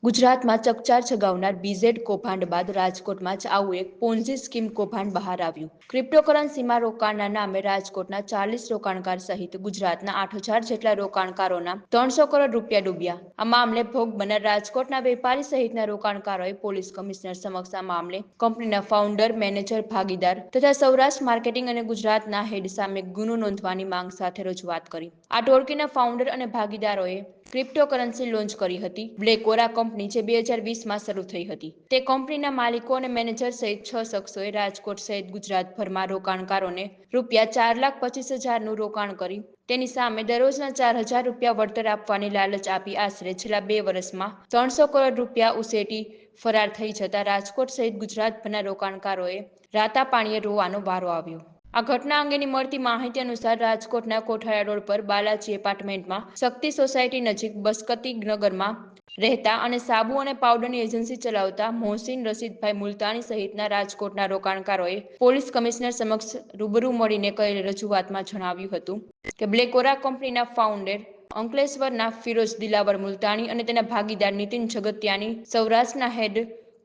ગુજરાતમાં ચકચાર છગાવનાર બીઝેડ કૌભાંડ બાદ રાજકોટમાં જ આવું એક પોન્ઝી સ્કીમ કૌભાંડ બહાર આવ્યું. ક્રિપ્ટોકરન્સીમાં રોકાણના નામે રાજકોટના 40 રોકાણકાર સહિત ગુજરાતના 8,000 જેટલા રોકાણકારોના 300 કરોડ રૂપિયા ડૂબ્યા. આ મામલે ભોગ બનનાર રાજકોટના વેપારી સહિતના રોકાણકારોએ પોલીસ કમિશનર સમક્ષ આ મામલે કંપનીના ફાઉન્ડર, મેનેજર, ભાગીદાર તથા સૌરાષ્ટ્ર માર્કેટિંગ અને ગુજરાતના હેડ સામે ગુનો નોંધવાની માંગ સાથે રજૂઆત કરી. આ ટોળકીના ફાઉન્ડર અને ભાગીદારોએ ક્રિપ્ટોકરન્સી લોન્ચ કરી હતી. બ્લેકોરા કંપની જે 2020માં શરૂ થઈ હતી. તે કંપનીના માલિકો અને મેનેજર સહિત 6 શખ્સોએ રાજકોટ સહિત ગુજરાતભરમાં રોકાણકારોને ₹4,25,000નું રોકાણ કરી તેની સામે દરરોજના 4,000 રૂપિયા વળતર આપવાની લાલચ આપી આશરે છેલ્લા 2 વર્ષમાં 300 કરોડ રૂપિયા ઉસેટી ફરાર થઈ જતા રાજકોટ સહિત ગુજરાતભરના રોકાણકારોએ રાતા પાણીએ રોવાનો વારો આવ્યો. આ ઘટના અંગેની મળતી માહિતી અનુસાર રાજકોટના કોઠાળા રોડ પર બાલાજી એપાર્ટમેન્ટમાં શક્તિ સોસાયટી નજીક બસકતી નગરમાં રહેતા અને સાબુ અને પાવડરની એજન્સી ચલાવતા મોહસીન રશીદભાઈ મુલતાણી સહિતના રાજકોટના રોકાણકારોએ પોલીસ કમિશનર સમક્ષ રૂબરૂ મળીને કરેલ રજૂઆતમાં જણાવ્યું હતું કે બ્લેકોરા કંપનીના ફાઉન્ડર અંકલેશ્વરના ફિરોઝ દિલાવર મુલતાણી અને તેના ભાગીદાર નીતિન જગતિયાની, સૌરાષ્ટ્રના હેડ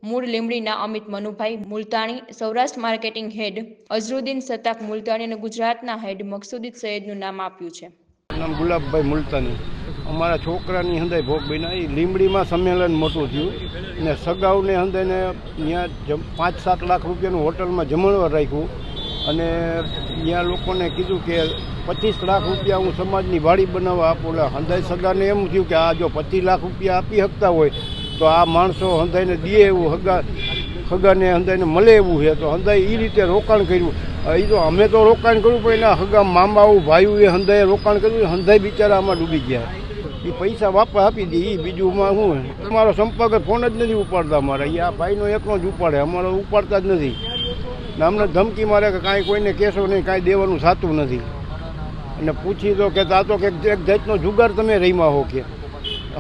મૂળ લીંબડીના અમિત મનુભાઈ મુલતાણી, સૌરાષ્ટ્ર માર્કેટિંગ હેડ અઝરુદ્દીન સત્તાક મુલતાણી અને ગુજરાતના હેડ મકસુદી સૈયદનું નામ આપ્યું છે. નામ ગુલાબભાઈ મુલતાની. અમારા છોકરાની હંદાઈ ભોગ બન્યા. એ લીંબડીમાં સંમેલન મોટું થયું ને સગાઉને હંદાઈને ત્યાં 5-7 લાખ રૂપિયાનું હોટલમાં જમણવાર રાખ્યું અને ત્યાં લોકોને કીધું કે 25 લાખ રૂપિયા હું સમાજની વાડી બનાવવા આપું. હંદાઈ સગાને એમ થયું કે આ જો 25 લાખ રૂપિયા આપી શકતા હોય તો આ માણસો હંદાઈને દે એવું હગાને હંદાઈને મળે એવું છે. તો હંદાઈ એ રીતે રોકાણ કર્યું. એ તો અમે તો રોકાણ કર્યું પણ એના હગા મામાઓ ભાઈઓ એ હંદાઈએ રોકાણ કર્યું. હંદાઈ બિચારા આમાં ડૂબી ગયા. એ પૈસા વાપસ આપી દે. એ બીજુંમાં શું અમારો સંપર્ક ફોન જ નથી ઉપાડતા. અમારા એ આ ભાઈનો એકનો જ ઉપાડે, અમારો ઉપાડતા જ નથી. ને અમને ધમકી મારે કે કાંઈ કોઈને કહેશો નહીં, કાંઈ દેવાનું થતું નથી. અને પૂછી તો કે આ તો કે એક જાતનો જુગાર તમે રમ્યા હો કે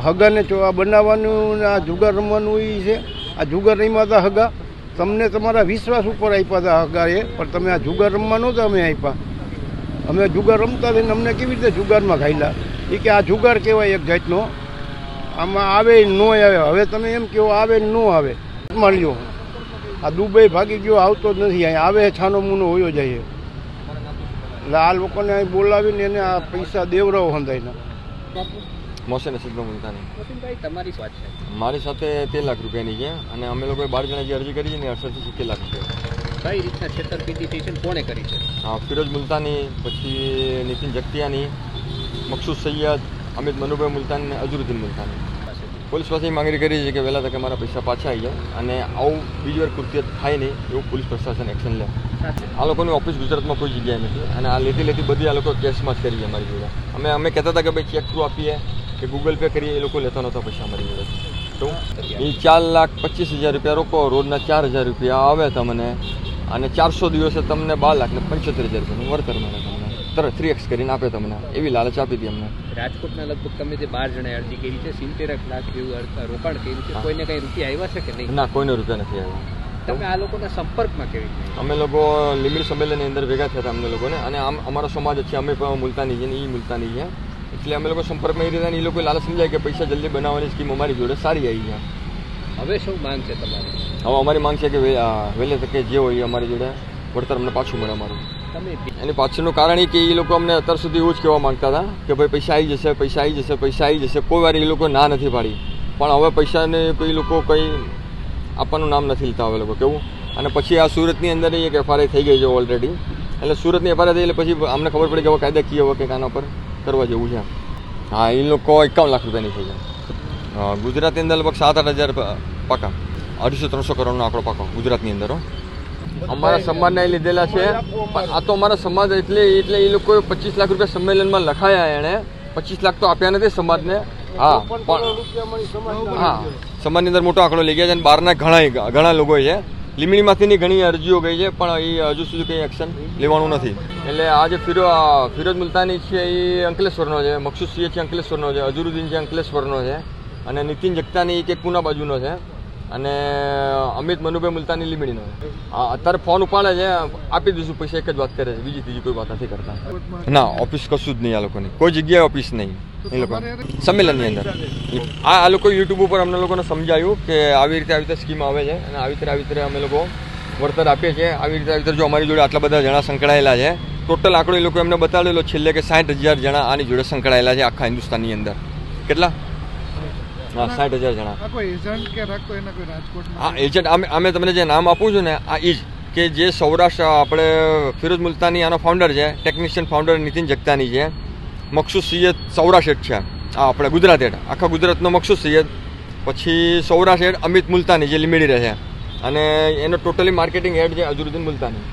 હગાને બનાવવાનું આ જુગાર રમવાનું એ છે. આ જુગાર રમ્યા હતા હગા, તમને તમારા વિશ્વાસ ઉપર આપ્યા હતા હગાએ, પણ તમે આ જુગાર રમવા નહોતા અમે આપ્યા. અમે જુગાર રમતા થઈને અમને કેવી રીતે જુગારમાં ખાઈલા? એ કે આ જુગાર કહેવાય એક જાતનો, આમાં આવે ન આવે. હવે તમે એમ કહો આવે ન આવે. માની લો આ દુબઈ ભાગી ગયો, આવતો જ નથી. અહીં આવે છાનો મૂનો હોયો જાય. એટલે આ લોકોને અહીં બોલાવીને એને આ પૈસા દેવરાવો હંધાઈને. મોહસીન રશીદભાઈ મુલતાની. મોહસીનભાઈ, તમારી વાત છે. મારી સાથે 13 લાખ રૂપિયાની છે અને અમે લોકોએ 12 જણા જે અરજી કરી છે ને 68 લાખ રૂપિયા. કઈ રીતના છેતરપિંડી થઈ છે ને કોણે કરી છે? હા, ફિરોઝ મુલતાની, પછી નીતિન જગતિયાની, મકસૂદ સૈયદ, અમિત મનુભાઈ મુલતાની અને અઝરુદ્દીન મુલતાની. પોલીસ પાસે માંગણી કરી છે કે વહેલા તકે મારા પૈસા પાછા આવી જાય અને આવું બીજી વાર કૃત્ય થાય નહીં એવું પોલીસ પ્રશાસન એક્શન લે. આ લોકોની ઓફિસ ગુજરાતમાં કોઈ જગ્યાએ નથી અને આ લેતી બધી આ લોકો કેશમાં જ કરી છે અમારી જોડે. અમે કહેતા હતા કે ભાઈ ચેક થ્રુ આપીએ કે ગૂગલ પે કરીએ, એ લોકો લેતા નહોતા પૈસા અમારી જોડે. તો એ 4,25,000 રૂપિયા રોકો, રોજના 4,000 રૂપિયા આવે તમને અને 400 દિવસે તમને 12,75,000 રૂપિયાનું વળતર મળે. તમને 3x કરીને આપે તમને, એવી લાલચ આપી હતી અમને. રાજકોટના લગભગ તમે જે 12 જણાએ અરજી કરી છે, 70 લાખ જેવું રોકાણ કર્યું છે, કોઈને કઈ રૂપિયા આવ્યા છે કે નહીં? ના, કોઈને રૂપિયા નથી આવ્યા. તમે આ લોકોના સંપર્કમાં કેવી રીતે? અમે લોકો લીંબડી સંમેલનની અંદર ભેગા થયા હતા અમને લોકોને, અને આમ અમારો સમાજ છે, અમે પણ મુલતાની છે ને એ મુલતાની છે, એટલે અમે લોકો સંપર્કમાં એ રીતે એ લોકો લાલચ સમજાય કે પૈસા જલ્દી બનાવવાની સ્કીમ અમારી જોડે સારી આવી છે. હવે શું માંગ છે તમારી? હવે અમારી માંગ છે કે વહેલે તકે જે હોય એ અમારી જોડે વળતર અમને પાછું મળે અમારું. એની પાછળનું કારણ એ કે એ લોકો અમને અત્યાર સુધી એવું જ કહેવા માંગતા હતા કે ભાઈ પૈસા આવી જશે, પૈસા આવી જશે, પૈસા આવી જશે. કોઈ વાર એ લોકો ના નથી પાડી, પણ હવે પૈસાને એ લોકો કંઈ આપવાનું નામ નથી લેતા હવે લોકો કેવું. અને પછી આ સુરતની અંદર એક એફઆરઆઈ થઈ ગઈ છે ઓલરેડી. એટલે સુરતની એફઆરઆઈ થઈ એટલે પછી અમને ખબર પડી કે હવે કાયદાકીય હવે કંઈક આના પર કરવા જેવું છે. હા, એ લોકો 51 લાખ રૂપિયાની થઈ જાય. ગુજરાતની અંદર લગભગ 7-8 હજાર પાકા, 250-300 કરોડનો આંકડો પાકો ગુજરાતની અંદર. અમારા સમાજના એ લીધેલા છે, પણ આ તો અમારા સમાજ એટલે એ લોકોએ 25 લાખ રૂપિયા સંમેલનમાં લખાયા. એણે 25 લાખ તો આપ્યા નથી સમાજને. હા, પણ હા, સમાજની અંદર મોટો આંકડો લઈ ગયા છે અને બહારના ઘણા લોકો છે. લીંબડીમાંથીની ઘણી અરજીઓ ગઈ છે પણ એ હજુ સુધી કંઈ એક્શન લેવાનું નથી. એટલે આ જે ફિરોઝ મુલતાની છે એ અંકલેશ્વરનો છે, મકસૂદ સૈયદ છે અંકલેશ્વરનો છે, અઝરુદ્દીન છે અંકલેશ્વરનો છે અને નીતિન જગતાની એક પૂના બાજુનો છે. અને અમિત મનુભાઈ મુલતાની લીમડીનો અત્યારે ફોન ઉપાડે છે, આપી દઈશું પૈસા, એક જ વાત કરે છે, બીજી ત્રીજી કોઈ વાત નથી કરતા. ના, ઓફિસ કશું જ નહીં આ લોકોની, કોઈ જગ્યાએ ઓફિસ નહીં એ લોકો સંમેલનની અંદર. આ લોકો યુટ્યુબ ઉપર અમને લોકોને સમજાયું કે આવી રીતે સ્કીમ આવે છે અને આવી રીતે અમે લોકો વળતર આપીએ છીએ. આવી રીતે જો અમારી જોડે આટલા બધા જણા સંકળાયેલા છે, ટોટલ આંકડો એ લોકો એમને બતાવેલો છેલ્લે કે 60,000 જણા આની જોડે સંકળાયેલા છે આખા હિન્દુસ્તાનની અંદર. કેટલા? હા, 60,000 જણા. હા, એજન્ટ અમે તમને જે નામ આપું છું ને, આ એ જ કે જે સૌરાષ્ટ્ર, આપણે ફિરોઝ મુલતાની આનો ફાઉન્ડર છે, ટેકનિશિયન ફાઉન્ડર નીતિન જગતાની છે, મકસૂદ સૈયદ સૌરાષ્ટ્ર હેડ છે, આ આપણે ગુજરાત હેડ, આખા ગુજરાતનો મકસૂદ સૈયદ, પછી સૌરાષ્ટ્ર હેડ અમિત મુલતાની જે લીમડી રહે છે, અને એનો ટોટલી માર્કેટિંગ હેડ છે અઝરુદ્દીન મુલતાની.